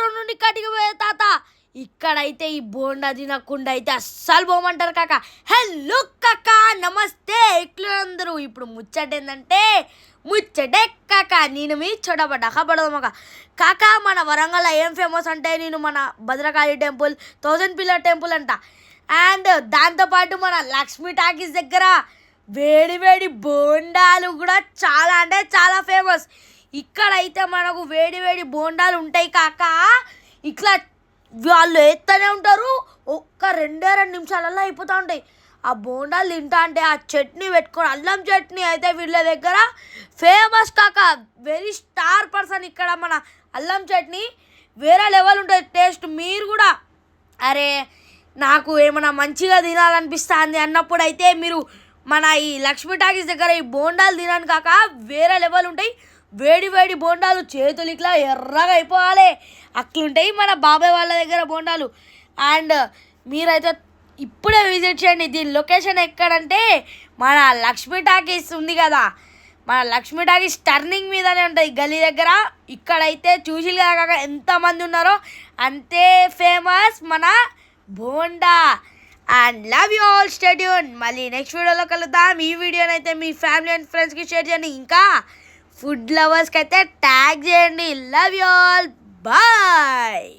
దూరం నుండి కటికిపోయే తాత. ఇక్కడైతే ఈ బోండా తినకుండా అయితే అస్సలు పోమంటారు కాక. హలో కాక, నమస్తే. ఎట్లందరూ ఇప్పుడు ముచ్చట ఏంటంటే ముచ్చటే కాక, నేను మీ చోటపడ్డా కబడదమ్మక కాక. మన వరంగల్ ఏం ఫేమస్ అంటే నేను మన భద్రకాళి టెంపుల్, 1000 పిల్లర్ టెంపుల్ అంట. అండ్ దాంతోపాటు మన లక్ష్మీ టాకీస్ దగ్గర వేడి వేడి బోండాలు కూడా చాలా అంటే చాలా ఫేమస్. ఇక్కడైతే మనకు వేడి వేడి బోండాలు ఉంటాయి కాక. ఇట్లా వాళ్ళు ఎత్తనే ఉంటారు, ఒక్క 2 నిమిషాలలో అయిపోతూ ఉంటాయి. ఆ బోండాలు తింటా అంటే ఆ చట్నీ పెట్టుకొని, అల్లం చట్నీ అయితే వీళ్ళ దగ్గర ఫేమస్ కాక. వెరీ స్టార్ పర్సన్ ఇక్కడ. మన అల్లం చట్నీ వేరే లెవెల్ ఉంటుంది టేస్ట్. మీరు కూడా అరే నాకు ఏమైనా మంచిగా తినాలనిపిస్తుంది అన్నప్పుడు అయితే మీరు మన ఈ లక్ష్మీ టాకీస్ దగ్గర ఈ బోండాలు తినను కాక. వేరే లెవెల్ ఉంటాయి. వేడి వేడి బోండాలు, చేతులు ఇట్లా ఎర్రగా అయిపోవాలి అట్లుంటాయి మన బాబాయ్ వాళ్ళ దగ్గర బోండాలు. అండ్ మీరైతే ఇప్పుడే విజిట్ చేయండి. దీని లొకేషన్ ఎక్కడంటే మన లక్ష్మీ టాకీస్ ఉంది కదా, మన లక్ష్మీ టాకీస్ టర్నింగ్ మీదనే ఉంటుంది గల్లీ దగ్గర. ఇక్కడైతే చూసి కాక ఎంతమంది ఉన్నారో అంతే ఫేమస్ మన bonda. And love you all, stay tune. మళ్ళీ నెక్స్ట్ వీడియోలో కలుద్దాం. ఈ వీడియోని అయితే మీ ఫ్యామిలీ అండ్ ఫ్రెండ్స్కి షేర్ చేయండి. ఇంకా ఫుడ్ లవర్స్కి అయితే ట్యాగ్ చేయండి. Love you all, bye.